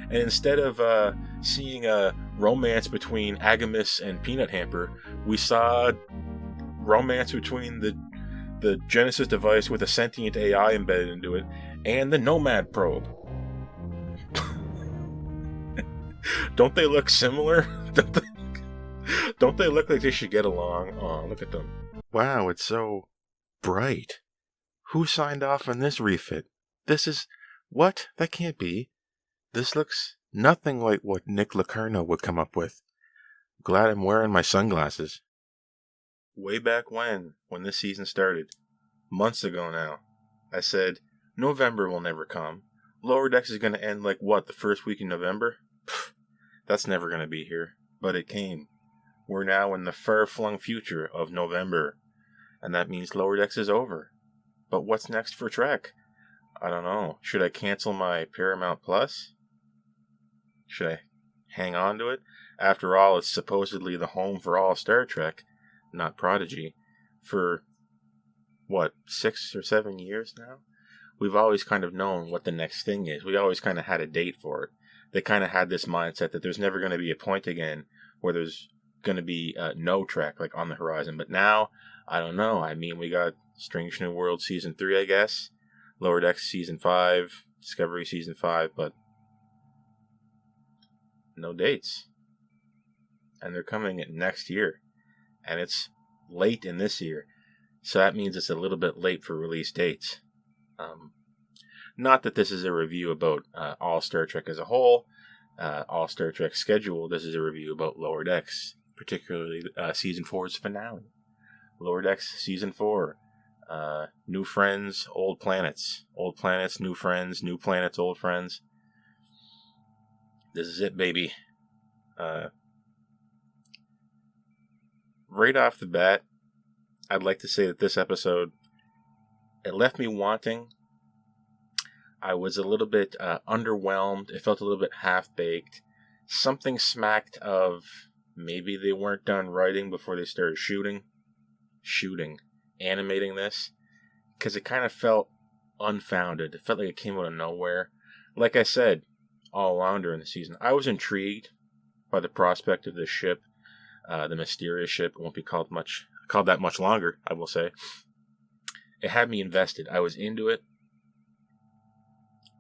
And instead of seeing a romance between Agamus and Peanut Hamper, we saw romance between the Genesis device with a sentient AI embedded into it and the Nomad probe. Don't they look similar? Don't they look like they should get along? Oh, look at them. Wow, it's so bright. Who signed off on this refit? This is... What? That can't be. This looks nothing like what Nick Locarno would come up with. Glad I'm wearing my sunglasses. Way back when this season started, months ago now, I said, November will never come. Lower Decks is going to end like what, the first week in November? Pfft, that's never going to be here. But it came. We're now in the far-flung future of November. And that means Lower Decks is over. But what's next for Trek? I don't know. Should I cancel my Paramount Plus? Should I hang on to it? After all, it's supposedly the home for all Star Trek, not Prodigy, for, 6 or 7 years now? We've always kind of known what the next thing is. We always kind of had a date for it. They kind of had this mindset that there's never going to be a point again where there's going to be no Trek like on the horizon. But now, I don't know. I mean, we got Strange New World Season 3, I guess. Lower Decks Season 5. Discovery Season 5. But no dates. And they're coming next year. And it's late in this year. So that means it's a little bit late for release dates. Not that this is a review about all Star Trek as a whole. All Star Trek schedule. This is a review about Lower Decks. Particularly Season 4's finale. Lower Decks Season 4. New friends, old planets. Old planets, new friends. New planets, old friends. This is it, baby. Right off the bat, I'd like to say that this episode, it left me wanting. I was a little bit underwhelmed. It felt a little bit half-baked. Something smacked of maybe they weren't done writing before they started animating this. Because it kind of felt unfounded. It felt like it came out of nowhere. Like I said, all along during the season, I was intrigued by the prospect of this ship. The mysterious ship. It won't be called that much longer, I will say. It had me invested. I was into it.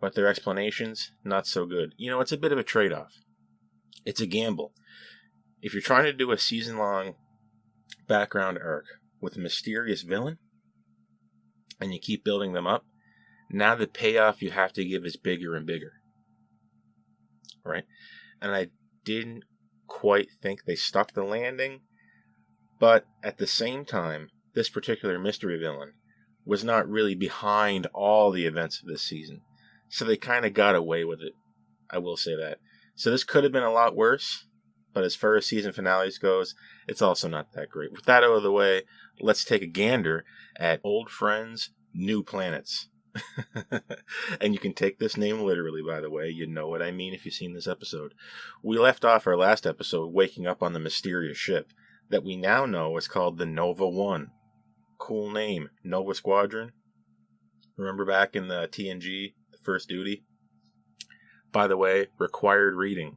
But their explanations, not so good. You know, it's a bit of a trade-off. It's a gamble. If you're trying to do a season-long background arc with a mysterious villain, and you keep building them up, now the payoff you have to give is bigger and bigger. Right? And I didn't quite think they stuck the landing, but at the same time, this particular mystery villain was not really behind all the events of this season. So they kind of got away with it. I will say that. So this could have been a lot worse, but as far as season finales goes, it's also not that great. With that out of the way, let's take a gander at Old Friends, New Planets. And you can take this name literally, by the way. You know what I mean if you've seen this episode. We left off our last episode waking up on the mysterious ship that we now know is called the Nova 1. Cool name, Nova Squadron. Remember back in the TNG, the First Duty? By the way, required reading.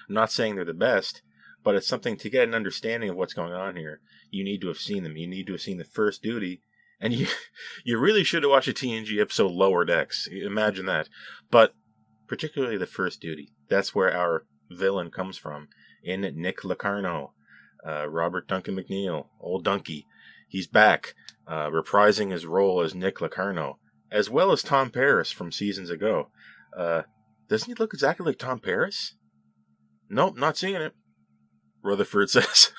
I'm not saying they're the best, but it's something to get an understanding of what's going on here. You need to have seen them. You need to have seen the First Duty. And you really should have watched a TNG episode Lower Decks. Imagine that. But particularly the First Duty. That's where our villain comes from. In Nick Locarno. Robert Duncan McNeil. Old Dunky. He's back. Reprising his role as Nick Locarno. As well as Tom Paris from seasons ago. Doesn't he look exactly like Tom Paris? Nope, not seeing it. Rutherford says.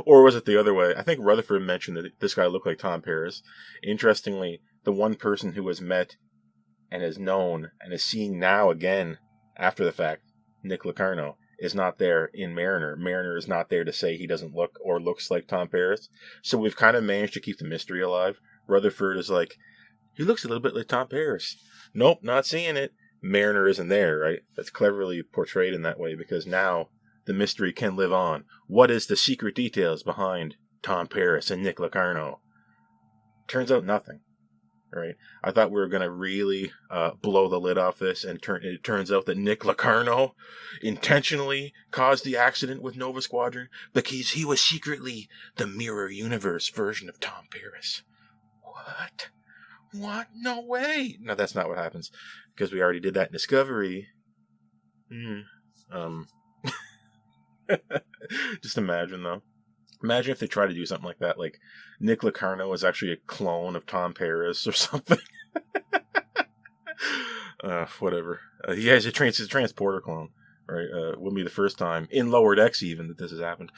Or was it the other way? I think Rutherford mentioned that this guy looked like Tom Paris. Interestingly, the one person who has met and has known and is seeing now again, after the fact, Nick Locarno, is not there in Mariner. Mariner is not there to say he doesn't look or looks like Tom Paris. So we've kind of managed to keep the mystery alive. Rutherford is like, he looks a little bit like Tom Paris. Nope, not seeing it. Mariner isn't there, right? That's cleverly portrayed in that way because now the mystery can live on. What is the secret details behind Tom Paris and Nick Locarno? Turns out nothing. right? I thought we were going to really blow the lid off this, and it turns out that Nick Locarno intentionally caused the accident with Nova Squadron because he was secretly the Mirror Universe version of Tom Paris. What? No way! No, that's not what happens, because we already did that in Discovery. Just imagine, though. Imagine if they try to do something like that, like Nick Locarno is actually a clone of Tom Paris or something. Whatever. He has a transporter clone, right? Wouldn't be the first time in Lower Decks even that this has happened.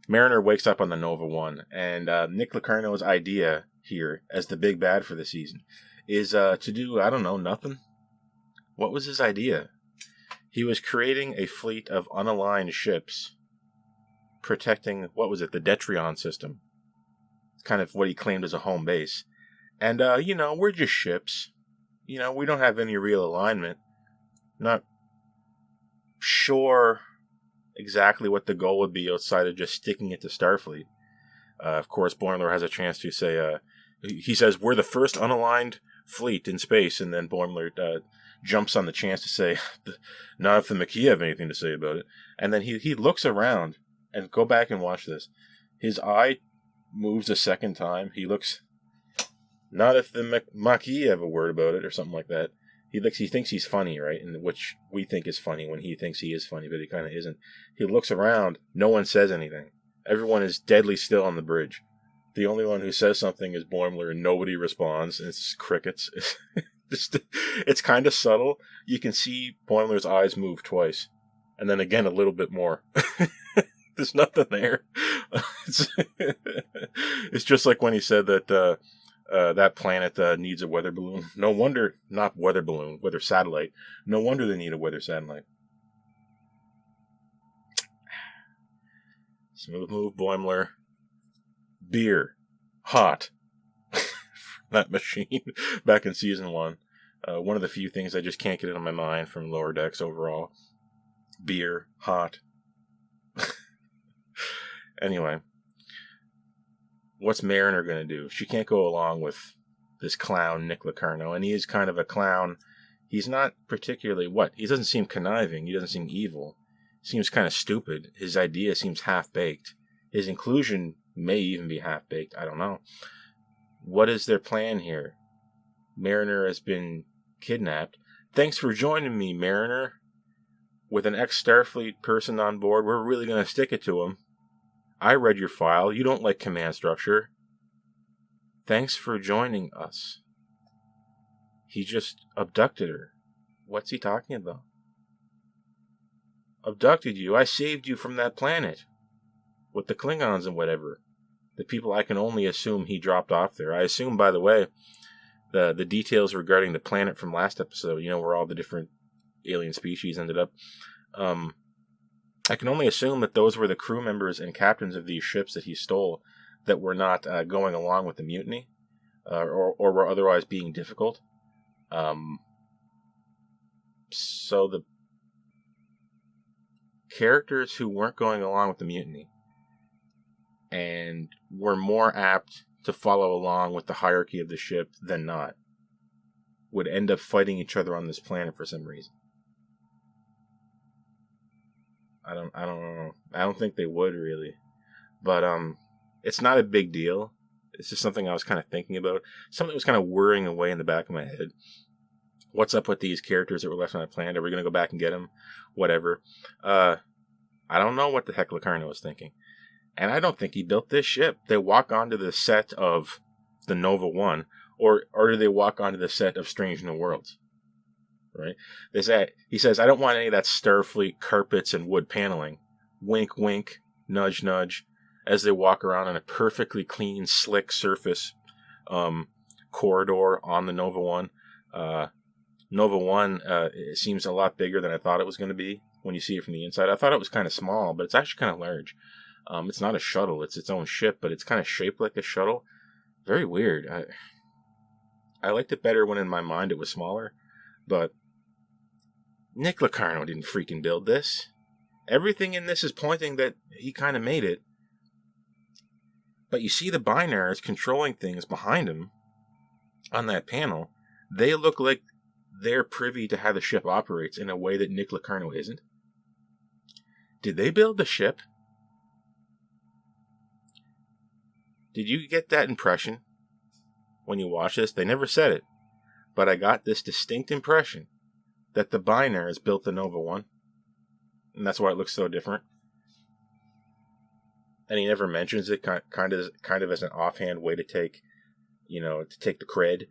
Mariner wakes up on the Nova 1, and Nick Locarno's idea here, as the big bad for the season, is to do, I don't know, nothing. What was his idea? He was creating a fleet of unaligned ships protecting, what was it, the Detrion system. It's kind of what he claimed as a home base. And, we're just ships. We don't have any real alignment. Not sure exactly what the goal would be outside of just sticking it to Starfleet. Of course, Boimler has a chance to say, he says, we're the first unaligned fleet in space, and then Boimler jumps on the chance to say, not if the Maquis have anything to say about it. And then he looks around, and go back and watch this. His eye moves a second time. He looks, not if the Maquis have a word about it, or something like that. He thinks he's funny, right? And which we think is funny when he thinks he is funny, but he kind of isn't. He looks around. No one says anything. Everyone is deadly still on the bridge. The only one who says something is Boimler, and nobody responds. And it's crickets. It's kind of subtle. You can see Boimler's eyes move twice, and then again a little bit more. There's nothing there. It's just like when he said that that planet needs a weather balloon. No wonder, not weather balloon, weather satellite. No wonder they need a weather satellite. Smooth move, Boimler. Beer. Hot. That machine. Back in season 1. One of the few things I just can't get out of my mind from Lower Decks overall. Beer. Hot. Anyway. What's Mariner going to do? She can't go along with this clown, Nick Locarno, and he is kind of a clown. He's not particularly, he doesn't seem conniving, he doesn't seem evil. He seems kind of stupid. His idea seems half-baked. His inclusion may even be half-baked, I don't know. What is their plan here? Mariner has been kidnapped. Thanks for joining me, Mariner. With an ex-Starfleet person on board, we're really going to stick it to him. I read your file. You don't like command structure. Thanks for joining us. He just abducted her. What's he talking about? Abducted you? I saved you from that planet. With the Klingons and whatever. The people I can only assume he dropped off there. I assume, by the way, the details regarding the planet from last episode, where all the different alien species ended up. I can only assume that those were the crew members and captains of these ships that he stole that were not going along with the mutiny, or were otherwise being difficult. So the characters who weren't going along with the mutiny and were more apt to follow along with the hierarchy of the ship than not would end up fighting each other on this planet for some reason. I don't know. I don't think they would really, but it's not a big deal. It's just something I was kind of thinking about. Something that was kind of whirring away in the back of my head. What's up with these characters that were left on the planet? Are we going to go back and get them? Whatever. I don't know what the heck Locarno was thinking, and I don't think he built this ship. They walk onto the set of the Nova 1, or do they walk onto the set of Strange New Worlds? Right? He says, I don't want any of that Starfleet carpets and wood paneling. Wink, wink, nudge, nudge, as they walk around on a perfectly clean, slick surface corridor on the Nova 1. Nova 1 it seems a lot bigger than I thought it was going to be when you see it from the inside. I thought it was kind of small, but it's actually kind of large. It's not a shuttle. It's its own ship, but it's kind of shaped like a shuttle. Very weird. I liked it better when in my mind it was smaller, but Nick Locarno didn't freaking build this. Everything in this is pointing that he kind of made it. But you see the binaries controlling things behind him. on that panel, they look like they're privy to how the ship operates in a way that Nick Locarno isn't. Did they build the ship? Did you get that impression when you watch this? They never said it, but I got this distinct impression that the Boimler built the Nova 1, and that's why it looks so different. And he never mentions it, kind of as an offhand way to take the cred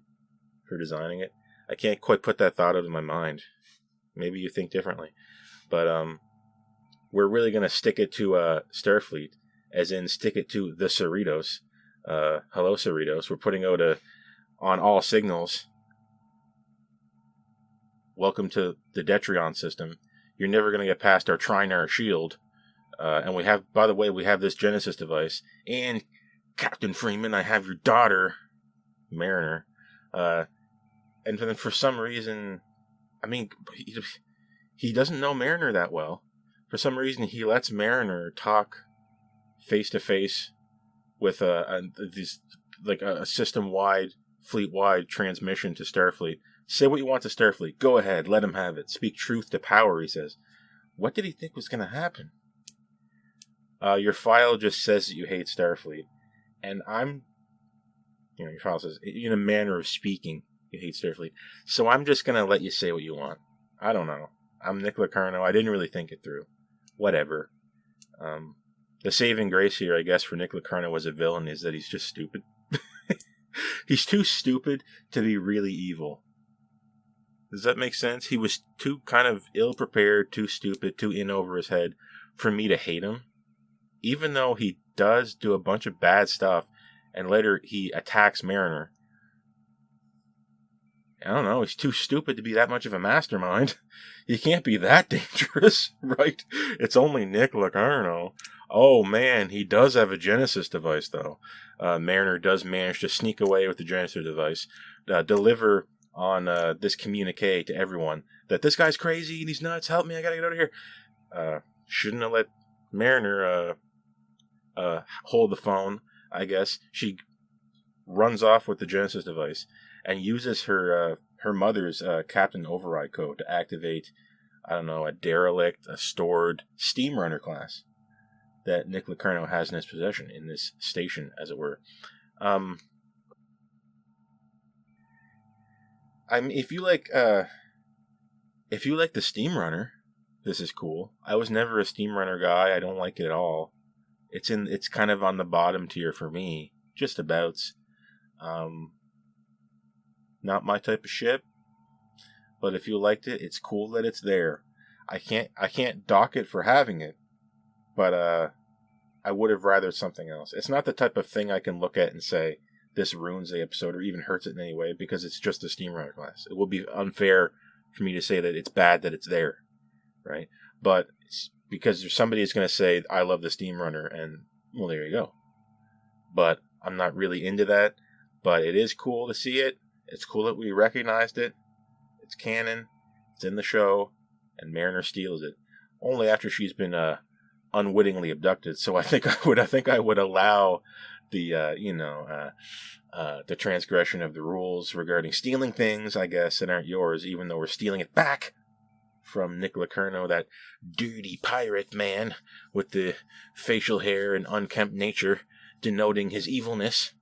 for designing it. I can't quite put that thought out of my mind. Maybe you think differently, but we're really gonna stick it to Starfleet, as in stick it to the Cerritos. Hello, Cerritos. We're putting out on all signals. Welcome to the Detrion system. You're never going to get past our Trinar shield. And we have this Genesis device. And Captain Freeman, I have your daughter, Mariner. And then for some reason, I mean, he doesn't know Mariner that well. For some reason, he lets Mariner talk face to face with a system-wide, fleet-wide transmission to Starfleet. Say what you want to Starfleet. Go ahead. Let him have it. Speak truth to power, he says. What did he think was going to happen? Your file just says that you hate Starfleet. And your file says, in a manner of speaking, you hate Starfleet. So I'm just going to let you say what you want. I don't know. I'm Nick Locarno. I didn't really think it through. Whatever. The saving grace here, I guess, for Nick Locarno as a villain is that he's just stupid. He's too stupid to be really evil. Does that make sense? He was too kind of ill-prepared, too stupid, too in over his head for me to hate him. Even though he does do a bunch of bad stuff, and later he attacks Mariner. I don't know, he's too stupid to be that much of a mastermind. He can't be that dangerous, right? It's only Nick Locarno. Oh man, he does have a Genesis device, though. Mariner does manage to sneak away with the Genesis device, deliver on this communique to everyone that this guy's crazy and he's nuts. Help me! I gotta get out of here. Shouldn't have let Mariner hold the phone. I guess she runs off with the Genesis device and uses her mother's Captain Override code to activate, I don't know, a derelict, a stored steam runner class that Nick Locarno has in his possession in this station, as it were. I mean, if you like the steam runner, this is cool. I was never a steam runner guy. I don't like it at all. It's kind of on the bottom tier for me, just abouts. Not my type of ship, but if you liked it, it's cool that it's there. I can't dock it for having it, but I would have rather something else. It's not the type of thing I can look at and say this ruins the episode or even hurts it in any way, because it's just a steam runner class. It would be unfair for me to say that it's bad that it's there, right? But because there's somebody who's going to say I love the steam runner, and well, there you go. But I'm not really into that. But it is cool to see it. It's cool that we recognized it. It's canon. It's in the show, and Mariner steals it only after she's been unwittingly abducted. So I think I would allow the the transgression of the rules regarding stealing things, I guess, that aren't yours, even though we're stealing it back from Nick Locarno, that dirty pirate man with the facial hair and unkempt nature, denoting his evilness.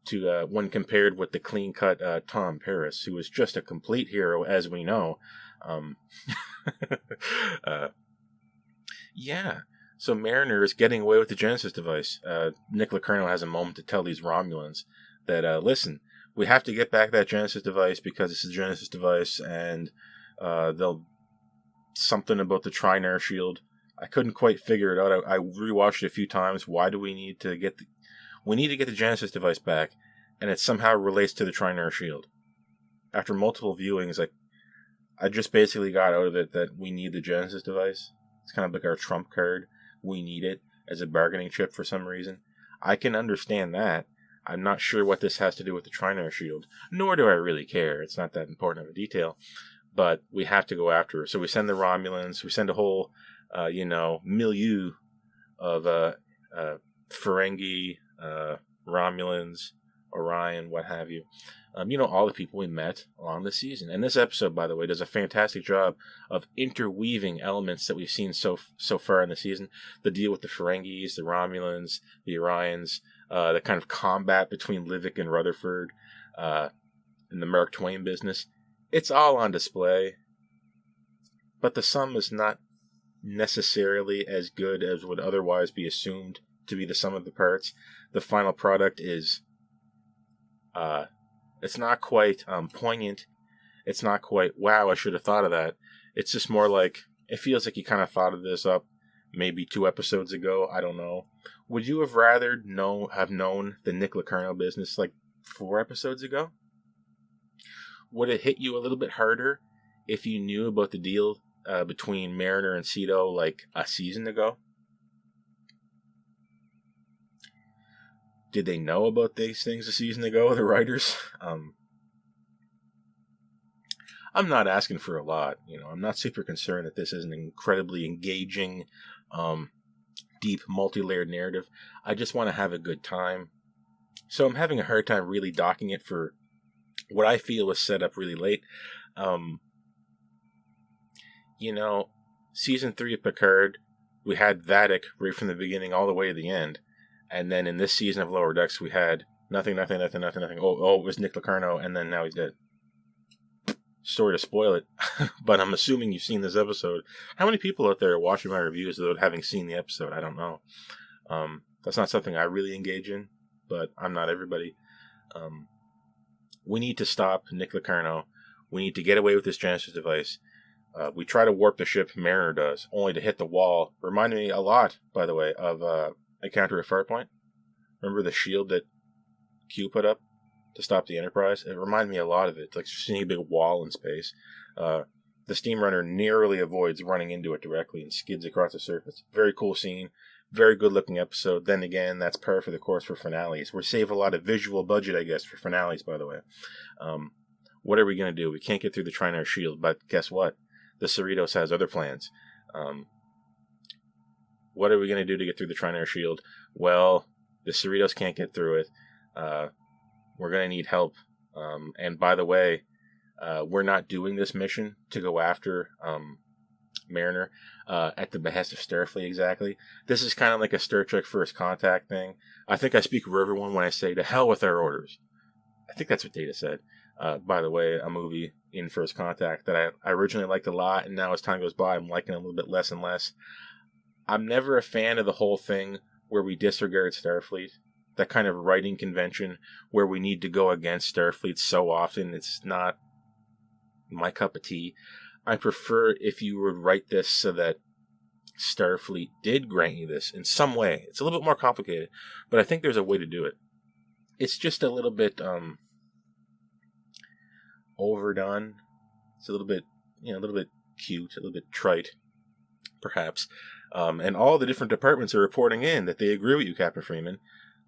To when compared with the clean-cut Tom Paris, who is just a complete hero, as we know. Yeah. So Mariner is getting away with the Genesis device. Nick Locarno has a moment to tell these Romulans that, listen, we have to get back that Genesis device because it's a Genesis device, and they'll something about the Trinar shield. I couldn't quite figure it out. I rewatched it a few times. Why do we need to get the Genesis device back, and it somehow relates to the Trinar shield? After multiple viewings, I just basically got out of it that we need the Genesis device. It's kind of like our trump card. We need it as a bargaining chip for some reason. I can understand that. I'm not sure what this has to do with the Trinar shield, nor do I really care. It's not that important of a detail. But we have to go after her. So we send the Romulans. We send a whole, milieu of Ferengi, Romulans, Orion, what have you. All the people we met along the season. And this episode, by the way, does a fantastic job of interweaving elements that we've seen so far in the season. The deal with the Ferengis, the Romulans, the Orions, the kind of combat between Livick and Rutherford, and the Mark Twain business. It's all on display. But the sum is not necessarily as good as would otherwise be assumed to be the sum of the parts. The final product is... it's not quite poignant. It's not quite, wow, I should have thought of that. It's just more like, it feels like you kind of thought of this up maybe 2 episodes ago. I don't know. Would you have rather have known the Nick Locarno business like 4 episodes ago? Would it hit you a little bit harder if you knew about the deal between Mariner and Sito like a season ago? Did they know about these things a season ago, the writers? I'm not asking for a lot. I'm not super concerned that this is an incredibly engaging, deep, multi-layered narrative. I just want to have a good time. So I'm having a hard time really docking it for what I feel was set up really late. Season 3 of Picard, we had Vadic right from the beginning all the way to the end. And then in this season of Lower Decks, we had nothing. Oh, it was Nick Locarno, and then now he's dead. Sorry to spoil it, but I'm assuming you've seen this episode. How many people out there are watching my reviews without having seen the episode? I don't know. That's not something I really engage in, but I'm not everybody. We need to stop Nick Locarno. We need to get away with this Genesis device. We try to warp the ship, Mariner does, only to hit the wall. Reminded me a lot, by the way, of Encounter at Farpoint. Remember the shield that Q put up to stop the Enterprise? It reminded me a lot of it. It's like seeing a big wall in space. The steam runner narrowly avoids running into it directly and skids across the surface. Very cool scene. Very good looking episode. Then again, that's par for the course for finales. We save a lot of visual budget, I guess, for finales, by the way. What are we going to do? We can't get through the Trinar shield, but guess what? The Cerritos has other plans. What are we going to do to get through the Trinar shield? Well, the Cerritos can't get through it. We're going to need help. And by the way, we're not doing this mission to go after Mariner at the behest of Starfleet exactly. This is kind of like a Star Trek First Contact thing. I think I speak for everyone when I say, to hell with our orders. I think that's what Data said. By the way, a movie in First Contact that I originally liked a lot, and now as time goes by, I'm liking it a little bit less and less. I'm never a fan of the whole thing where we disregard Starfleet. That kind of writing convention where we need to go against Starfleet so often, it's not my cup of tea. I prefer if you would write this so that Starfleet did grant you this in some way. It's a little bit more complicated, but I think there's a way to do it. It's just a little bit overdone. It's a little bit cute, a little bit trite, perhaps. And all the different departments are reporting in that they agree with you, Captain Freeman.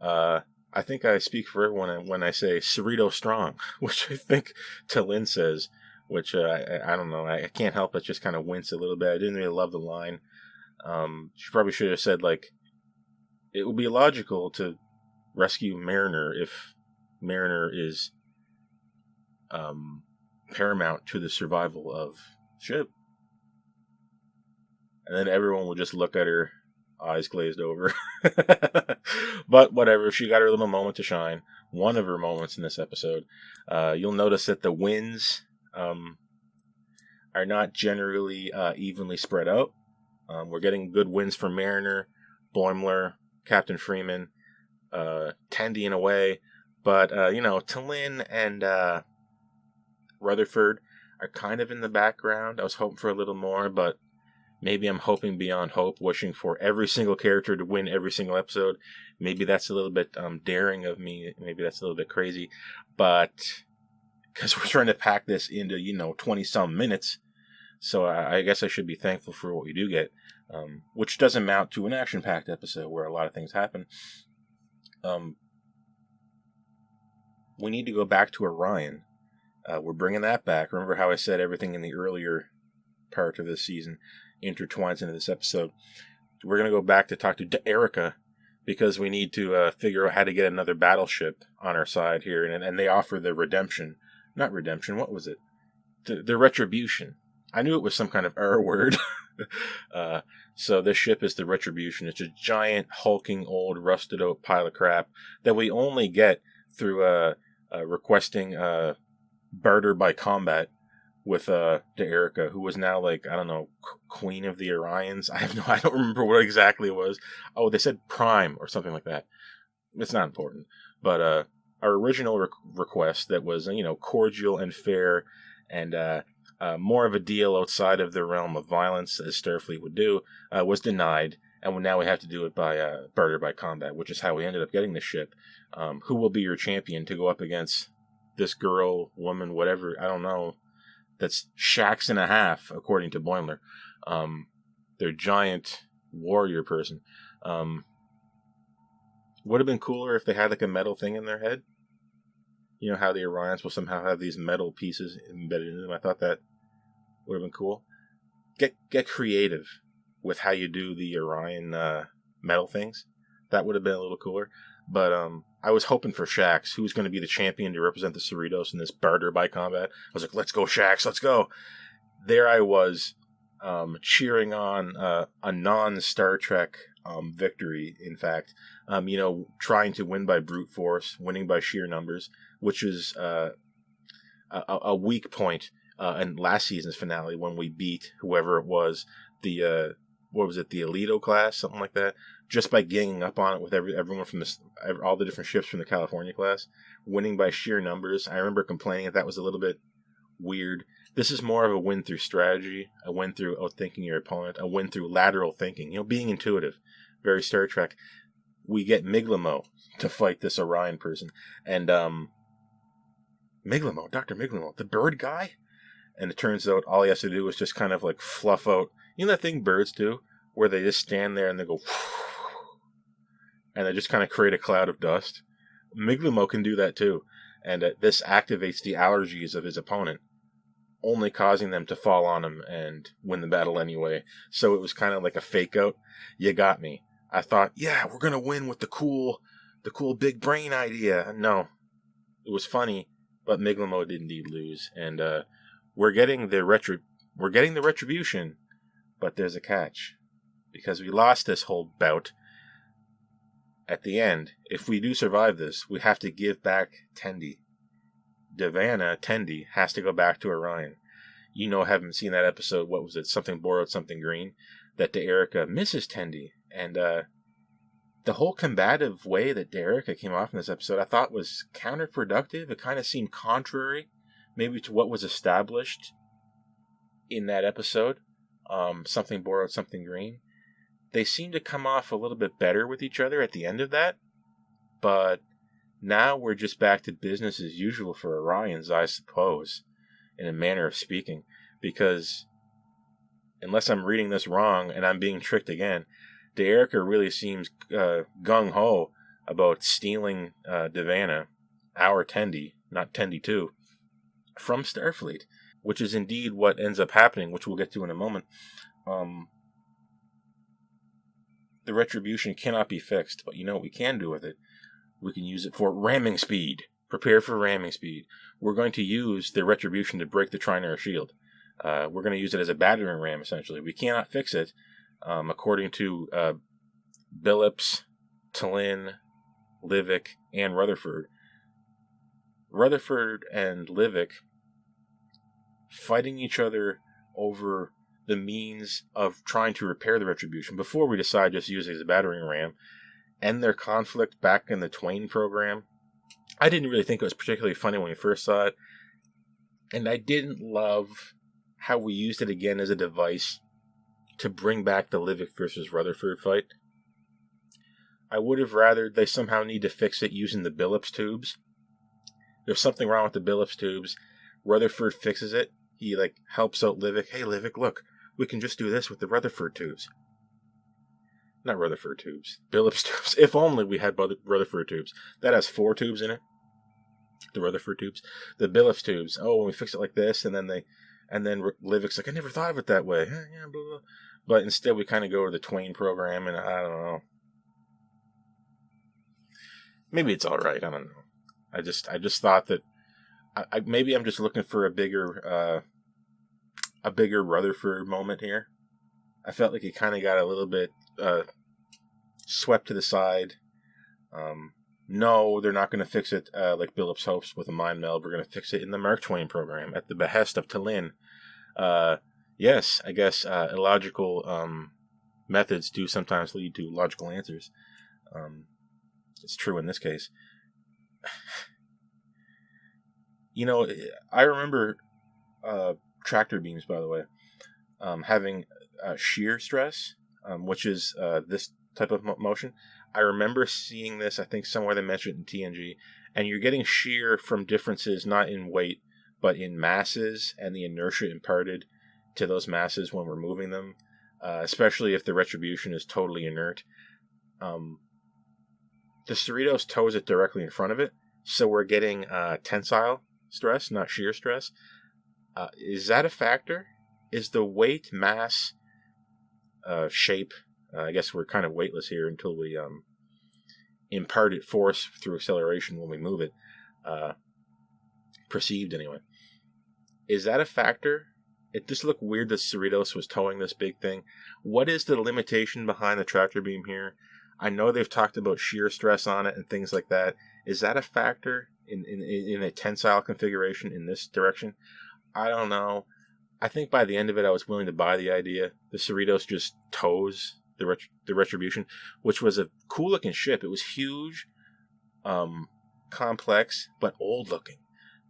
I think I speak for everyone when I say Cerrito strong, which I think T'Lyn says, which I don't know. I can't help but just kind of wince a little bit. I didn't really love the line. She probably should have said, like, it would be logical to rescue Mariner if Mariner is paramount to the survival of ship. And then everyone will just look at her, eyes glazed over. But whatever, she got her little moment to shine. One of her moments in this episode. You'll notice that the wins are not generally evenly spread out. We're getting good wins from Mariner, Boimler, Captain Freeman, Tendi in a way. But, T'Lyn and Rutherford are kind of in the background. I was hoping for a little more, but maybe I'm hoping beyond hope, wishing for every single character to win every single episode. Maybe that's a little bit daring of me. Maybe that's a little bit crazy. But because we're trying to pack this into, 20-some minutes, so I guess I should be thankful for what we do get, which does amount to an action-packed episode where a lot of things happen. We need to go back to Orion. We're bringing that back. Remember how I said everything in the earlier part of this season intertwines into this episode. We're going to go back to talk to Erica, because we need to figure out how to get another battleship on our side here. And they offer the not redemption, what was it? The Retribution. I knew it was some kind of R word. So this ship is the Retribution. It's a giant, hulking, old, rusted out pile of crap that we only get through requesting barter by combat with D'Erica, who was now like, I don't know, Queen of the Orions. I don't remember what exactly it was. Oh, they said Prime or something like that. It's not important. But our original request that was, cordial and fair and more of a deal outside of the realm of violence, as Starfleet would do, was denied. And now we have to do it by barter by combat, which is how we ended up getting the ship. Who will be your champion to go up against this girl, woman, whatever, I don't know, that's Shaxs and a half, according to Boimler. Their giant warrior person. Would have been cooler if they had like a metal thing in their head. You know how the Orions will somehow have these metal pieces embedded in them. I thought that would have been cool. Get creative with how you do the Orion metal things. That would have been a little cooler. But I was hoping for Shaxs, who's going to be the champion to represent the Cerritos in this barter by combat. I was like, let's go, Shaxs, let's go. There I was, cheering on a non-Star Trek victory, in fact. Trying to win by brute force, winning by sheer numbers, which is a weak point in last season's finale when we beat whoever it was, the Alito class, something like that, just by ganging up on it with everyone from all the different ships from the California class, winning by sheer numbers. I remember complaining that was a little bit weird. This is more of a win through strategy, a win through outthinking your opponent, a win through lateral thinking, being intuitive. Very Star Trek. We get Miglimo to fight this Orion person. And Dr. Miglimo, the bird guy? And it turns out all he has to do is just kind of like fluff out, that thing birds do, where they just stand there and they go, and they just kind of create a cloud of dust. Miglimo can do that too. And this activates the allergies of his opponent, only causing them to fall on him and win the battle anyway. So it was kind of like a fake out. You got me. I thought, yeah, we're going to win with the cool big brain idea. No, it was funny, but Miglimo did indeed lose. And we're getting the Retribution, but there's a catch. Because we lost this whole bout. At the end, if we do survive this, we have to give back Tendi. Tendi, has to go back to Orion. Haven't seen that episode, what was it, Something Borrowed, Something Green, that D'Erica misses Tendi. And the whole combative way that D'Erica came off in this episode, I thought was counterproductive. It kind of seemed contrary, maybe to what was established in that episode, Something Borrowed, Something Green. They seemed to come off a little bit better with each other at the end of that, but now we're just back to business as usual for Orions, I suppose, in a manner of speaking, because unless I'm reading this wrong and I'm being tricked again, D'Erica really seems gung-ho about stealing Devanna, our Tendi, not Tendi 2, from Starfleet, which is indeed what ends up happening, which we'll get to in a moment. The Retribution cannot be fixed, but you know what we can do with it? We can use it for ramming speed. Prepare for ramming speed. We're going to use the Retribution to break the Trinary shield. We're going to use it as a battering ram, essentially. We cannot fix it, according to Billups, T'Lyn, Livick, and Rutherford. Rutherford and Livick fighting each other over the means of trying to repair the Retribution before we decide just to use it as a battering ram, and their conflict back in the Twain program. I didn't really think it was particularly funny when we first saw it, and I didn't love how we used it again as a device to bring back the Livick versus Rutherford fight. I would have rather they somehow need to fix it using the Billups tubes. There's something wrong with the Billups tubes. Rutherford fixes it. He helps out Livick. Hey Livick, look, we can just do this with the Rutherford tubes. Not Rutherford tubes. Billups tubes. If only we had Rutherford tubes. That has 4 tubes in it. The Rutherford tubes. The Billups tubes. Oh, when we fix it like this, and then Livick's like, I never thought of it that way. Yeah, blah, blah. But instead we kind of go to the Twain program, and I don't know. Maybe it's all right. I don't know. I just thought that maybe I'm just looking for a bigger Rutherford moment here. I felt like he kind of got a little bit swept to the side. No, they're not going to fix it like Billups hopes with a mind meld. We're going to fix it in the Mark Twain program at the behest of Tallinn. Yes, I guess illogical methods do sometimes lead to logical answers. It's true in this case. You know, I remember tractor beams, by the way, having shear stress, which is this type of motion. I remember seeing this, I think somewhere they mentioned it in TNG, and you're getting shear from differences not in weight, but in masses and the inertia imparted to those masses when we're moving them, especially if the Retribution is totally inert. The Cerritos tows it directly in front of it, so we're getting tensile stress, not shear stress. Is that a factor? Is the weight, mass, shape, I guess we're kind of weightless here until we impart it force through acceleration when we move it, perceived anyway. Is that a factor? It just looked weird that Cerritos was towing this big thing. What is the limitation behind the tractor beam here? I know they've talked about shear stress on it and things like that. Is that a factor in a tensile configuration in this direction? I don't know. I think by the end of it, I was willing to buy the idea. The Cerritos just tows the Retribution, which was a cool-looking ship. It was huge, complex, but old-looking.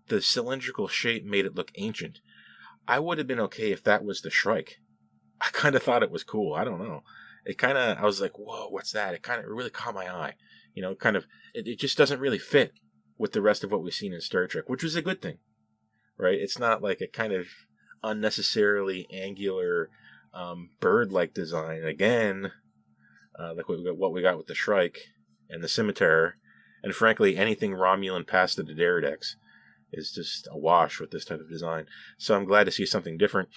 The cylindrical shape made it look ancient. I would have been okay if that was the Shrike. I kind of thought it was cool. I don't know. I was like, whoa, what's that? It really caught my eye. You know, it just doesn't really fit with the rest of what we've seen in Star Trek, which was a good thing, right? It's not like a kind of unnecessarily angular bird-like design. Again, like what we got with the Shrike and the Scimitar, and frankly, anything Romulan past the D'Deridex is just a wash with this type of design. So I'm glad to see something different.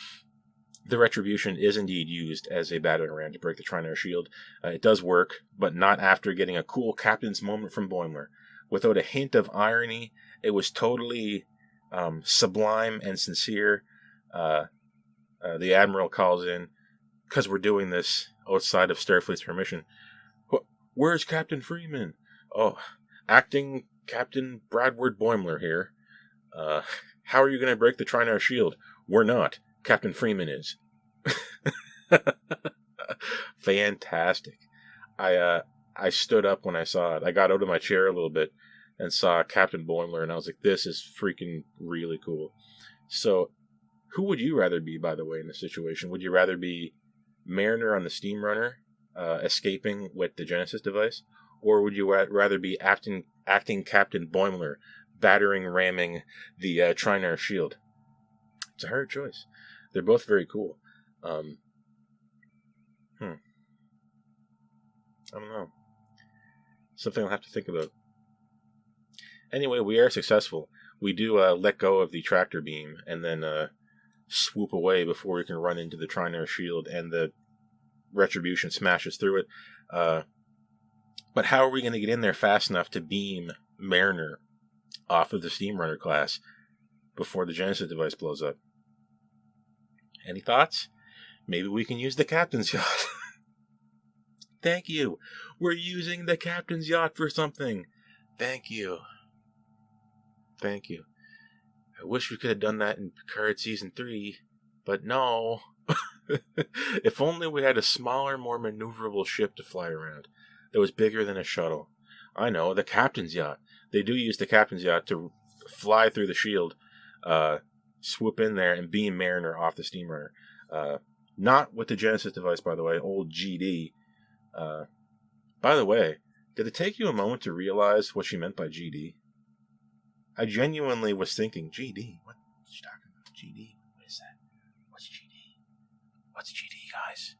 The Retribution is indeed used as a battering ram to break the Trinary shield. It does work, but not after getting a cool captain's moment from Boimler. Without a hint of irony, it was totally sublime and sincere. The Admiral calls in, because we're doing this outside of Starfleet's permission. Where's Captain Freeman? Oh, acting Captain Bradward Boimler here. How are you going to break the Trinary shield? We're not. Captain Freeman is. Fantastic. I stood up when I saw it. I got out of my chair a little bit and saw Captain Boimler, and I was like, this is freaking really cool. So, who would you rather be, by the way, in this situation? Would you rather be Mariner on the Steamrunner, escaping with the Genesis device? Or would you rather be acting Captain Boimler, battering, ramming the Trinary shield? It's a hard choice. They're both very cool. I don't know. Something I'll have to think about. Anyway, we are successful. We do let go of the tractor beam and then swoop away before we can run into the Trinary shield, and the Retribution smashes through it. But how are we going to get in there fast enough to beam Mariner off of the Steamrunner class before the Genesis device blows up? Any thoughts? Maybe we can use the captain's yacht. Thank you. We're using the captain's yacht for something. Thank you. Thank you. I wish we could have done that in Picard Season 3, but no. If only we had a smaller, more maneuverable ship to fly around that was bigger than a shuttle. I know, the captain's yacht. They do use the captain's yacht to fly through the shield, swoop in there, and beam Mariner off the Steamrunner. Not with the Genesis device, by the way, old GD. By the way, did it take you a moment to realize what she meant by GD? I genuinely was thinking, GD? What is she talking about? GD? What is that? What's GD? What's GD, guys?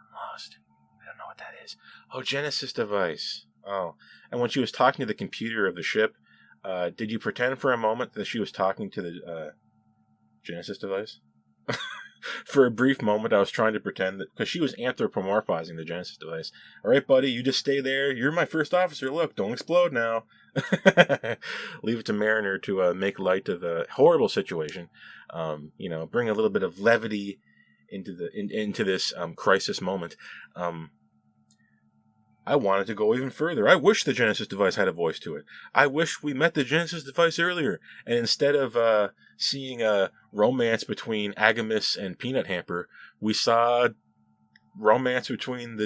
I'm lost. I don't know what that is. Oh, Genesis device. Oh. And when she was talking to the computer of the ship, did you pretend for a moment that she was talking to the Genesis device? For a brief moment, I was trying to pretend that, because she was anthropomorphizing the Genesis device. All right, buddy, you just stay there. You're my first officer. Look, don't explode now. Leave it to Mariner to make light of a horrible situation. Bring a little bit of levity into this crisis moment. I wanted to go even further. I wish the Genesis device had a voice to it. I wish we met the Genesis device earlier, and instead of seeing a romance between Agamis and Peanut Hamper, we saw romance between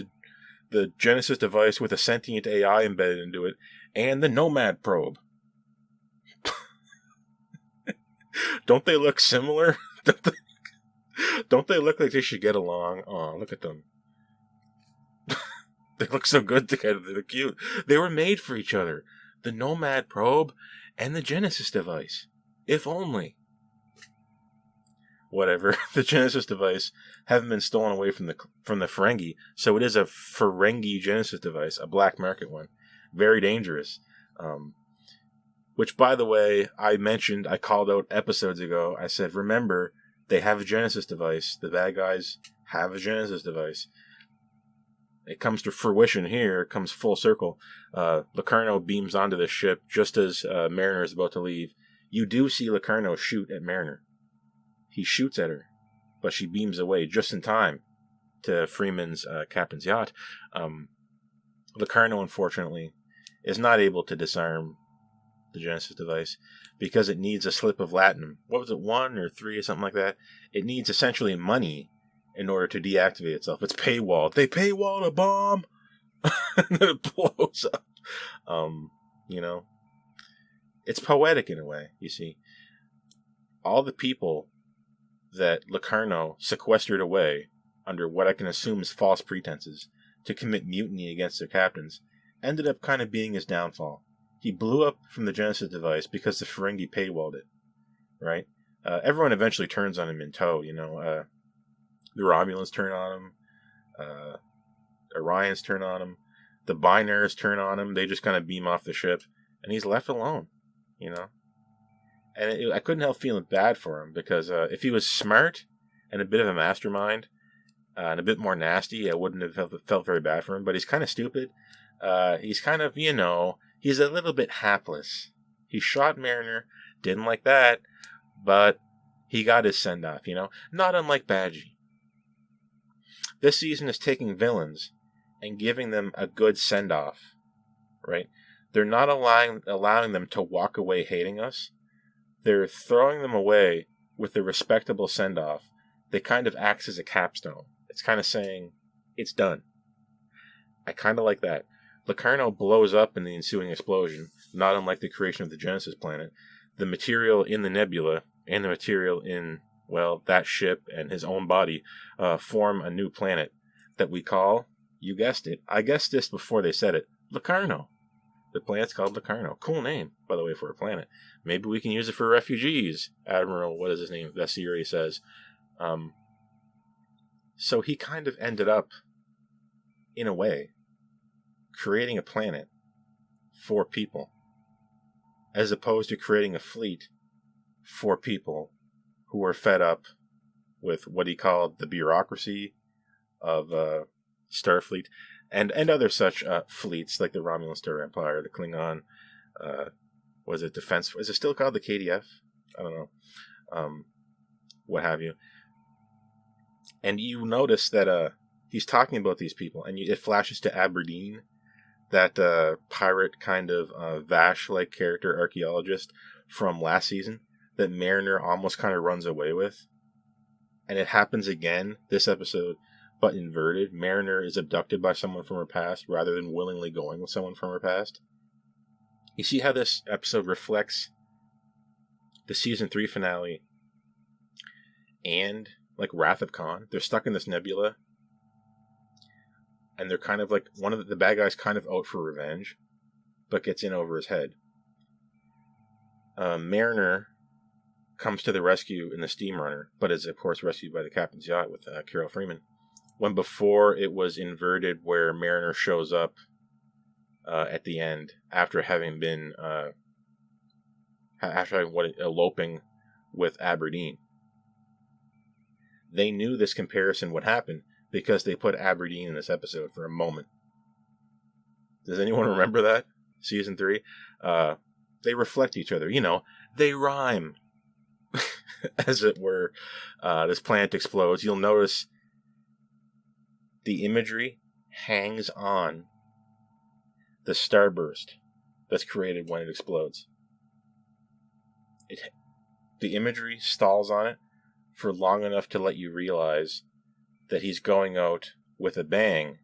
the Genesis device with a sentient AI embedded into it and the Nomad probe. Don't they look similar? Don't they look like they should get along? Oh, look at them. They look so good together. They're cute. They were made for each other. The Nomad probe and the Genesis device. If only. Whatever. The Genesis device haven't been stolen away from the Ferengi, so it is a Ferengi Genesis device, a black market one. Very dangerous. Which, by the way, I called out episodes ago. I said, remember, they have a Genesis device. The bad guys have a Genesis device. It comes to fruition here. It comes full circle. Locarno beams onto the ship just as Mariner is about to leave. You do see Locarno shoot at Mariner. He shoots at her, but she beams away just in time to Freeman's captain's yacht. Locarno, unfortunately, is not able to disarm the Genesis device because it needs a slip of Latinum. What was it, 1 or 3 or something like that? It needs essentially money in order to deactivate itself. It's paywalled. They paywalled a bomb! And then it blows up. It's poetic in a way, you see. All the people that Locarno sequestered away under what I can assume is false pretenses to commit mutiny against their captains ended up kind of being his downfall. He blew up from the Genesis device because the Ferengi paywalled it, right? Everyone eventually turns on him in tow, the Romulans turn on him. Orions turn on him. The Binaries turn on him. They just kind of beam off the ship. And he's left alone, And I couldn't help feeling bad for him because if he was smart and a bit of a mastermind and a bit more nasty, I wouldn't have felt very bad for him. But he's kind of stupid. He's kind of, he's a little bit hapless. He shot Mariner. Didn't like that. But he got his send-off, Not unlike Badgie. This season is taking villains and giving them a good send-off, right? They're not allowing them to walk away hating us. They're throwing them away with a respectable send-off that kind of acts as a capstone. It's kind of saying, it's done. I kind of like that. Locarno blows up in the ensuing explosion, not unlike the creation of the Genesis planet. The material in the nebula and the material in that ship and his own body form a new planet that we call, you guessed it, I guessed this before they said it, Locarno. The planet's called Locarno. Cool name, by the way, for a planet. Maybe we can use it for refugees, Admiral, what is his name, Vassery says. So he kind of ended up, in a way, creating a planet for people, as opposed to creating a fleet for people who were fed up with what he called the bureaucracy of Starfleet and other such fleets like the Romulan Star Empire, the Klingon, was it Defense? Is it still called the KDF? I don't know. What have you. And you notice that he's talking about these people, and it flashes to Aberdeen, that pirate kind of Vash-like character archaeologist from last season that Mariner almost kind of runs away with. And it happens again this episode, but inverted. Mariner is abducted by someone from her past rather than willingly going with someone from her past. You see how this episode reflects the season 3 finale and like Wrath of Khan? They're stuck in this nebula, and they're kind of like one of the bad guys kind of out for revenge, but gets in over his head. Mariner comes to the rescue in the steam runner, but is of course rescued by the captain's yacht with Carol Freeman. When before it was inverted, where Mariner shows up at the end after having been eloping with Aberdeen. they knew this comparison would happen because they put Aberdeen in this episode for a moment. Does anyone remember that? Season 3? They reflect each other. They rhyme. As it were. This planet explodes. You'll notice the imagery hangs on the starburst that's created when it explodes. The imagery stalls on it for long enough to let you realize that he's going out with a bang.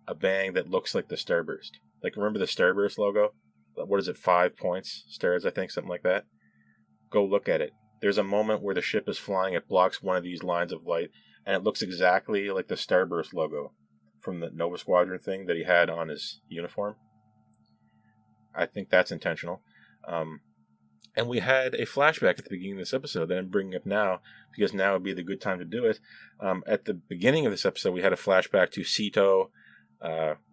A bang that looks like the starburst. Like, remember the starburst logo? What is it, 5 points? Stars, I think, something like that. Go look at it. There's a moment where the ship is flying, it blocks one of these lines of light, and it looks exactly like the starburst logo from the Nova Squadron thing that he had on his uniform. I think that's intentional. And we had a flashback at the beginning of this episode that I'm bringing up now, because now would be the good time to do it. At the beginning of this episode, we had a flashback to Sito,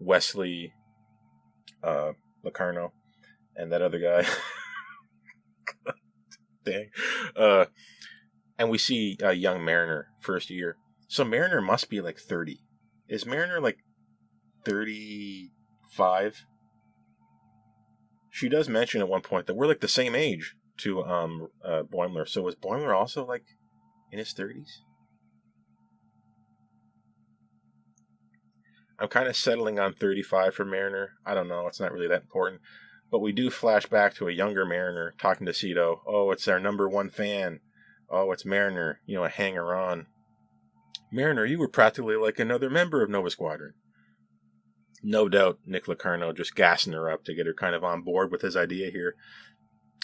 Wesley, Locarno, and that other guy. Dang. And we see a young Mariner, first year. So Mariner must be like 30. Is Mariner like 35? She does mention at one point that we're like the same age to Boimler. So was Boimler also like in his 30s? I'm kind of settling on 35 for Mariner. I don't know. It's not really that important. But we do flash back to a younger Mariner talking to Sito. Oh, it's our number one fan. Oh, it's Mariner, a hanger-on. Mariner, you were practically like another member of Nova Squadron. No doubt Nick Locarno just gassing her up to get her kind of on board with his idea here.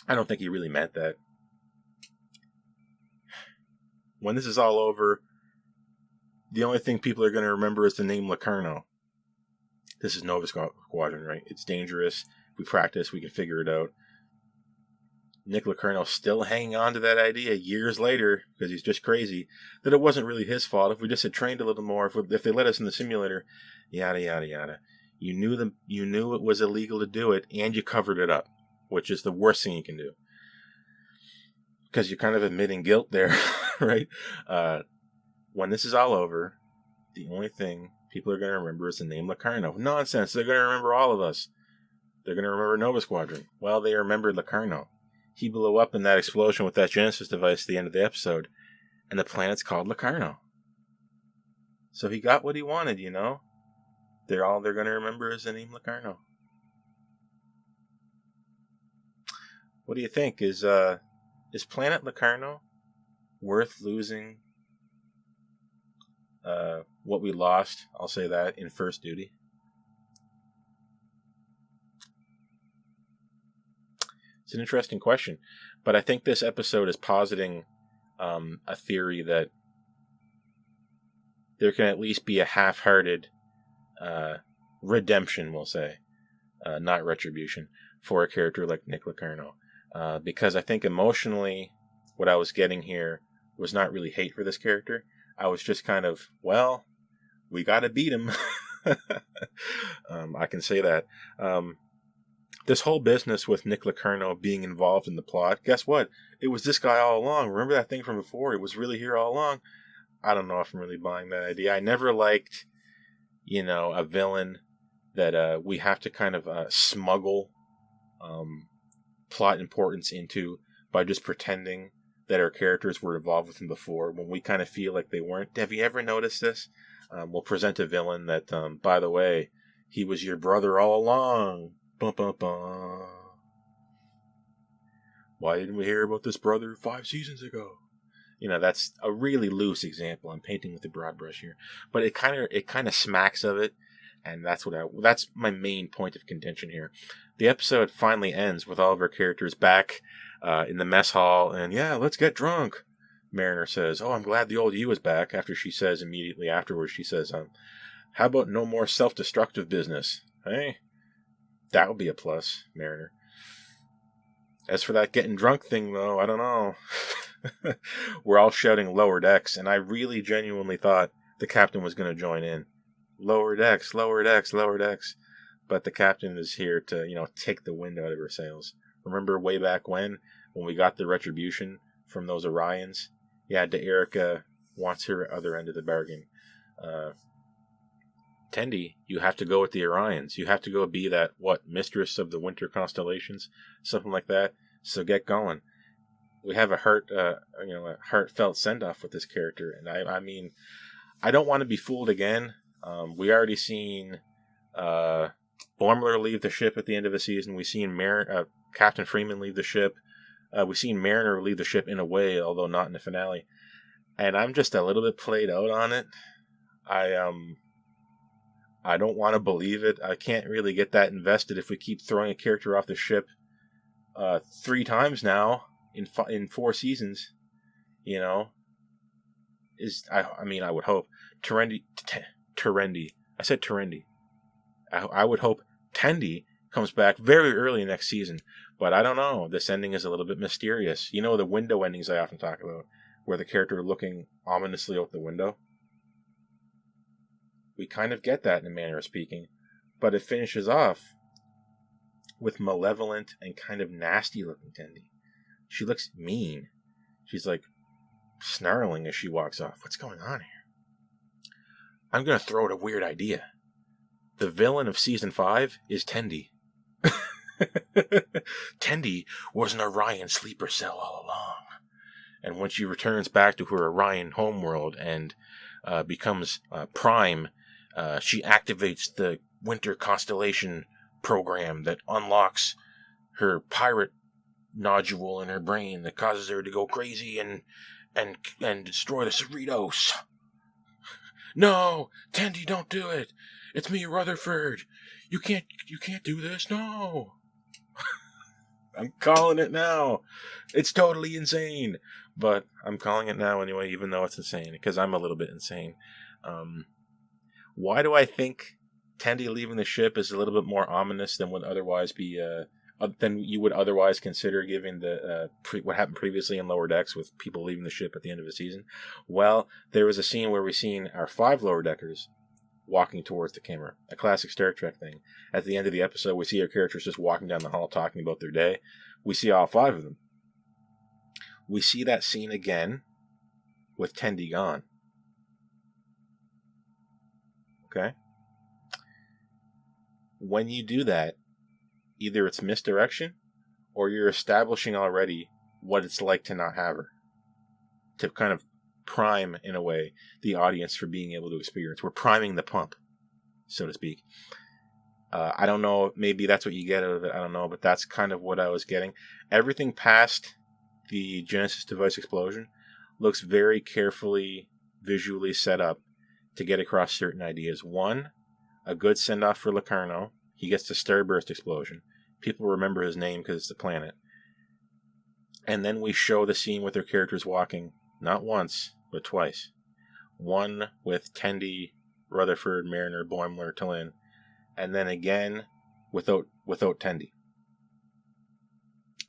I don't think he really meant that. When this is all over, the only thing people are going to remember is the name Locarno. This is Nova Squadron, right? It's dangerous. We practice, we can figure it out. Nick Locarno still hanging on to that idea years later, because he's just crazy, that it wasn't really his fault. If we just had trained a little more, if they let us in the simulator, yada, yada, yada. You knew it was illegal to do it, and you covered it up, which is the worst thing you can do. Because you're kind of admitting guilt there, right? When this is all over, the only thing people are going to remember is the name Locarno. Nonsense. They're going to remember all of us. They're going to remember Nova Squadron. Well, they remembered Locarno. He blew up in that explosion with that Genesis device at the end of the episode, and the planet's called Locarno. So he got what he wanted, They're going to remember is the name Locarno. What do you think? Is Planet Locarno worth losing what we lost, I'll say that, in First Duty? It's an interesting question, but I think this episode is positing a theory that there can at least be a half-hearted redemption, we'll say, not retribution, for a character like Nick Locarno. Because I think emotionally, what I was getting here was not really hate for this character. I was just kind of, well, we gotta beat him. I can say that. This whole business with Nick Locarno being involved in the plot, guess what? It was this guy all along. Remember that thing from before? It was really here all along. I don't know if I'm really buying that idea. I never liked, a villain that we have to kind of smuggle plot importance into by just pretending that our characters were involved with him before when we kind of feel like they weren't. Have you ever noticed this? We'll present a villain that, by the way, he was your brother all along. Bum, bum, bum. Why didn't we hear about this brother 5 seasons ago? That's a really loose example. I'm painting with a broad brush here, but it kind of smacks of it, and that's my main point of contention here. The episode finally ends with all of our characters back in the mess hall, and yeah, let's get drunk. Mariner says, "Oh, I'm glad the old you is back." After she says immediately afterwards, she says, "How about no more self-destructive business, hey?" That would be a plus, Mariner. As for that getting drunk thing, though, I don't know. We're all shouting lower decks, and I really genuinely thought the captain was going to join in. Lower decks, lower decks, lower decks. But the captain is here to, take the wind out of her sails. Remember way back when we got the retribution from those Orions, Yeah, Erica wants her other end of the bargain. Tendi, you have to go with the Orions. You have to go be that, mistress of the winter constellations? Something like that. So get going. We have a heartfelt send-off with this character. And I mean, I don't want to be fooled again. We already seen Boimler leave the ship at the end of the season. We've seen Captain Freeman leave the ship. We've seen Mariner leave the ship in a way, although not in the finale. And I'm just a little bit played out on it. I don't want to believe it. I can't really get that invested if we keep throwing a character off the ship 3 times now in 4 seasons. You know, I would hope Terendi. I said Terendi. I would hope Tendi comes back very early next season, but I don't know. This ending is a little bit mysterious. You know, the window endings I often talk about, where the character looking ominously out the window. We kind of get that in a manner of speaking, but it finishes off with malevolent and kind of nasty looking Tendi. She looks mean. She's like snarling as she walks off. What's going on here? I'm going to throw out a weird idea. The villain of season 5 is Tendi. Tendi was an Orion sleeper cell all along. And when she returns back to her Orion homeworld and becomes Prime, she activates the Winter Constellation program that unlocks her pirate nodule in her brain that causes her to go crazy and destroy the Cerritos. No, Tendi, don't do it. It's me, Rutherford. You can't do this. No. I'm calling it now. It's totally insane, but I'm calling it now anyway, even though it's insane, because I'm a little bit insane. Why do I think Tendi leaving the ship is a little bit more ominous than would otherwise be, than you would otherwise consider, given the what happened previously in Lower Decks with people leaving the ship at the end of the season? Well, there was a scene where we seen our 5 Lower Deckers walking towards the camera, a classic Star Trek thing. At the end of the episode, we see our characters just walking down the hall talking about their day. We see all 5 of them. We see that scene again with Tendi gone. Okay? When you do that, either it's misdirection or you're establishing already what it's like to not have her. To kind of prime, in a way, the audience for being able to experience. We're priming the pump, so to speak. I don't know, maybe that's what you get out of it, I don't know, but that's kind of what I was getting. Everything past the Genesis device explosion looks very carefully, visually set up to get across certain ideas. One, a good send-off for Locarno. He gets the starburst explosion. People remember his name because it's the planet. And then we show the scene with their characters walking, not once, but twice. One with Tendi, Rutherford, Mariner, Boimler, Tallinn, and then again without Tendi.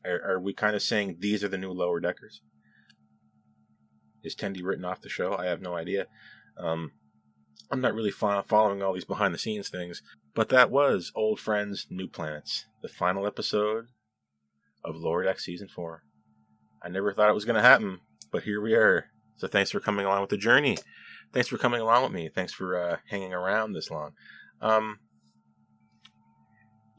Are we kind of saying these are the new Lower Deckers? Is Tendi written off the show? I have no idea. I'm not really following all these behind-the-scenes things, but that was Old Friends, New Planets, the final episode of Lower Decks Season 4. I never thought it was going to happen, but here we are. So thanks for coming along with the journey. Thanks for coming along with me. Thanks for hanging around this long.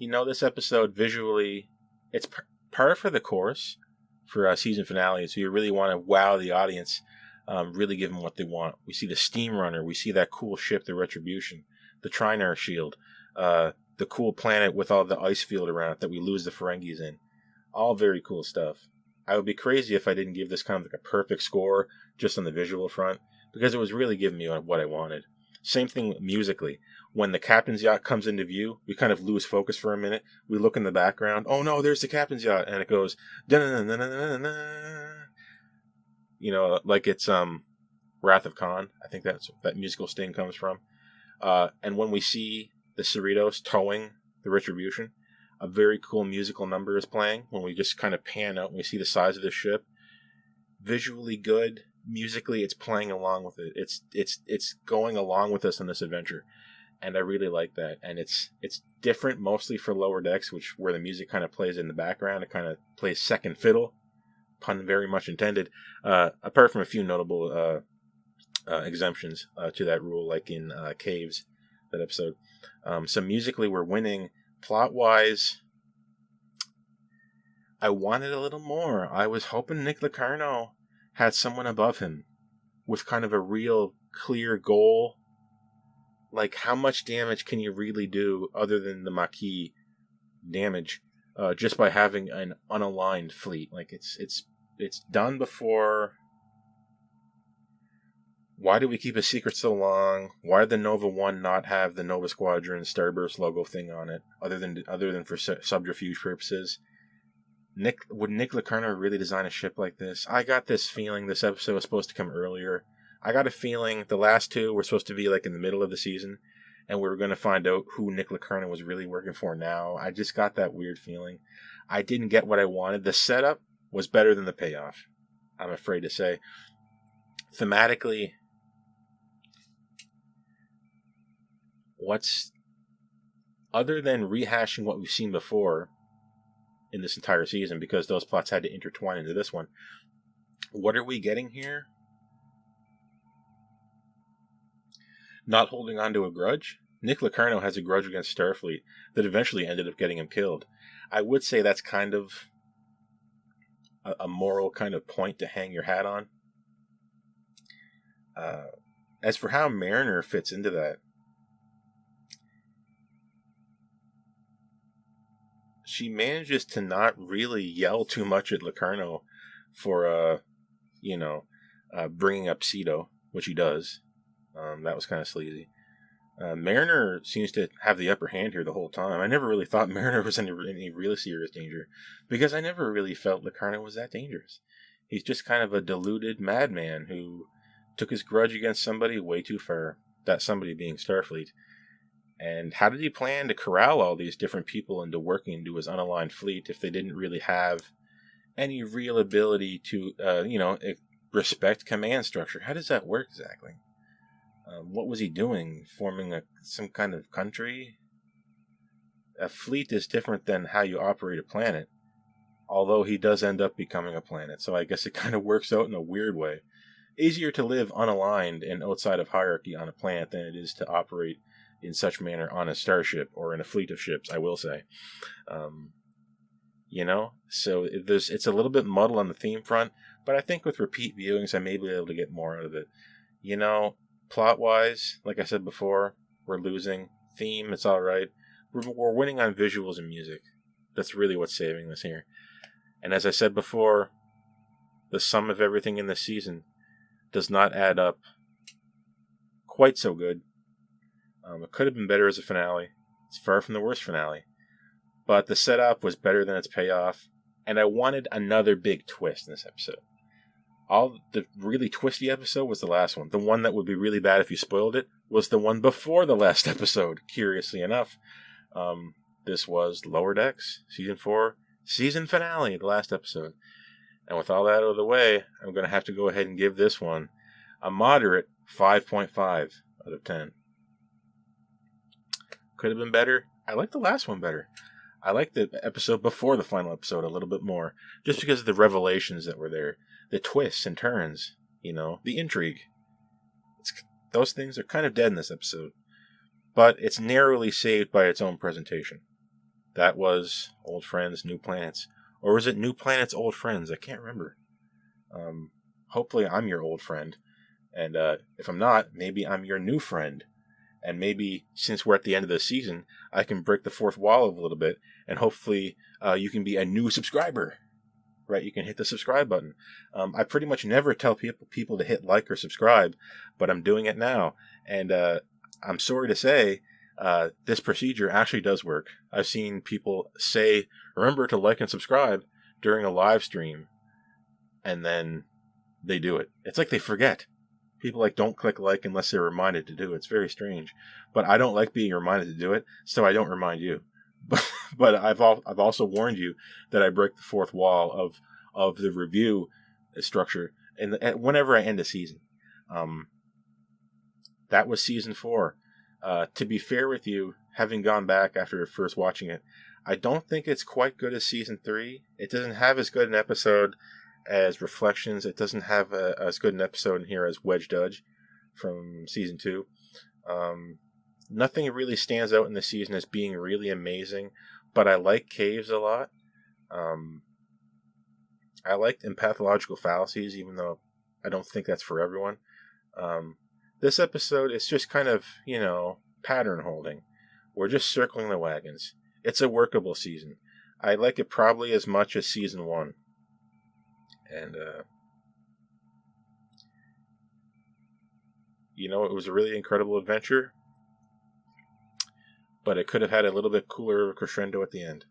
This episode visually, it's par for the course for season finale. So you really want to wow the audience, really give them what they want. We see the Steam Runner. We see that cool ship, the Retribution, the Trinar shield, the cool planet with all the ice field around it that we lose the Ferengis in. All very cool stuff. I would be crazy if I didn't give this kind of like a perfect score just on the visual front, because it was really giving me what I wanted. Same thing musically. When the captain's yacht comes into view, we kind of lose focus for a minute. We look in the background. Oh no, there's the captain's yacht, and it goes like it's Wrath of Khan. I think that's that musical sting comes from. And when we see the Cerritos towing the Retribution, a very cool musical number is playing when we just kind of pan out and we see the size of the ship. Visually good, musically it's playing along with it. It's going along with us on this adventure, and I really like that. And it's different mostly for Lower Decks, where the music kind of plays in the background. It kind of plays second fiddle pun very much intended, apart from a few notable exemptions to that rule, like in Caves, that episode. So musically, we're winning. Plot-wise, I wanted a little more. I was hoping Nick Locarno had someone above him with kind of a real clear goal. Like, how much damage can you really do other than the Maquis damage just by having an unaligned fleet? Like, it's done before. Why do we keep a secret so long? Why did the Nova 1 not have the Nova Squadron Starburst logo thing on it, other than for subterfuge purposes? Would Nick Locarno really design a ship like this? I got this feeling this episode was supposed to come earlier. I got a feeling the last two were supposed to be like in the middle of the season, and we were going to find out who Nick Locarno was really working for now. I just got that weird feeling. I didn't get what I wanted. The setup was better than the payoff, I'm afraid to say. Thematically, other than rehashing what we've seen before in this entire season, because those plots had to intertwine into this one, what are we getting here? Not holding on to a grudge? Nick Locarno has a grudge against Starfleet that eventually ended up getting him killed. I would say that's kind of a moral kind of point to hang your hat on. As for how Mariner fits into that, she manages to not really yell too much at Locarno for, bringing up Sito, which he does. That was kind of sleazy. Mariner seems to have the upper hand here the whole time. I never really thought Mariner was in any really serious danger, because I never really felt Locarno was that dangerous. He's just kind of a deluded madman who took his grudge against somebody way too far, that somebody being Starfleet. And how did he plan to corral all these different people into working into his unaligned fleet if they didn't really have any real ability to, respect command structure? How does that work exactly? What was he doing? Forming some kind of country? A fleet is different than how you operate a planet, although he does end up becoming a planet, so I guess it kind of works out in a weird way. Easier to live unaligned and outside of hierarchy on a planet than it is to operate in such manner on a starship or in a fleet of ships, I will say. So it's a little bit muddled on the theme front, but I think with repeat viewings, I may be able to get more out of it. Plot-wise, like I said before, we're losing. Theme, it's alright. We're winning on visuals and music. That's really what's saving this here. And as I said before, the sum of everything in this season does not add up quite so good. It could have been better as a finale. It's far from the worst finale. But the setup was better than its payoff, and I wanted another big twist in this episode. The really twisty episode was the last one. The one that would be really bad if you spoiled it was the one before the last episode, curiously enough. This was Lower Decks, Season 4, season finale, the last episode. And with all that out of the way, I'm going to have to go ahead and give this one a moderate 5.5 out of 10. Could have been better. I like the last one better. I like the episode before the final episode a little bit more, just because of the revelations that were there, the twists and turns, the intrigue. Those things are kind of dead in this episode, but it's narrowly saved by its own presentation. That was Old Friends, New Planets, or was it New Planets, Old Friends? I can't remember. Hopefully I'm your old friend, and if I'm not, maybe I'm your new friend. And maybe, since we're at the end of the season, I can break the fourth wall a little bit, and hopefully you can be a new subscriber. Right? You can hit the subscribe button. I pretty much never tell people to hit like or subscribe, but I'm doing it now. And I'm sorry to say, this procedure actually does work. I've seen people say, remember to like and subscribe during a live stream, and then they do it. It's like they forget. People don't click like unless they're reminded to do it. It's very strange. But I don't like being reminded to do it, so I don't remind you. But I've also warned you that I break the fourth wall of the review structure whenever I end a season. That was season 4. To be fair with you, having gone back after first watching it, I don't think it's quite good as season 3. It doesn't have as good an episode as reflections. It doesn't have as good an episode in here as Wedge Dudge from season 2. Nothing really stands out in the season as being really amazing, but I like Caves a lot. I liked Empathological Fallacies, even though I don't think that's for everyone. This episode is just kind of, pattern holding. We're just circling the wagons. It's a workable season. I like it probably as much as season 1. And, it was a really incredible adventure, but it could have had a little bit cooler crescendo at the end.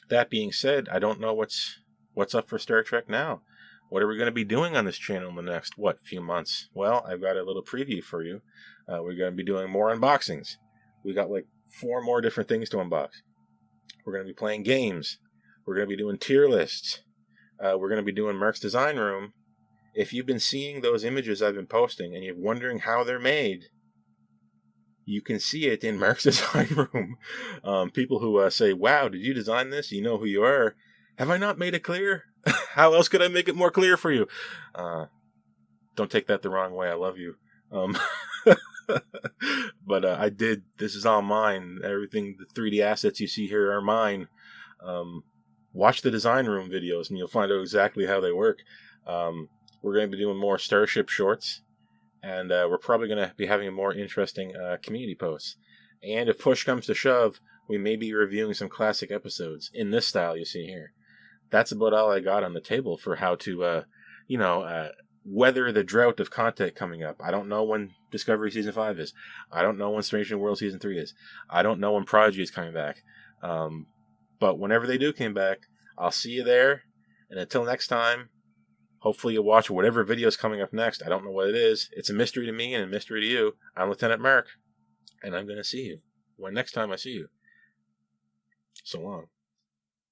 That being said, I don't know what's up for Star Trek now. What are we going to be doing on this channel in the next, few months? Well, I've got a little preview for you. We're going to be doing more unboxings. We got 4 more different things to unbox. We're going to be playing games. We're going to be doing tier lists. We're going to be doing Mark's Design Room. If you've been seeing those images I've been posting and you're wondering how they're made, you can see it in Mark's Design Room. People who say, wow, did you design this? You know who you are. Have I not made it clear? How else could I make it more clear for you? Don't take that the wrong way. I love you. But I did. This is all mine. Everything, the 3D assets you see here are mine. Watch the Design Room videos and you'll find out exactly how they work. We're going to be doing more Starship shorts. And we're probably going to be having more interesting community posts. And if push comes to shove, we may be reviewing some classic episodes in this style you see here. That's about all I got on the table for how to, weather the drought of content coming up. I don't know when Discovery Season 5 is. I don't know when Strange New World Season 3 is. I don't know when Prodigy is coming back. But whenever they do come back, I'll see you there. And until next time, hopefully you'll watch whatever video is coming up next. I don't know what it is. It's a mystery to me and a mystery to you. I'm Lieutenant Mark, and I'm going to see you next time I see you. So long.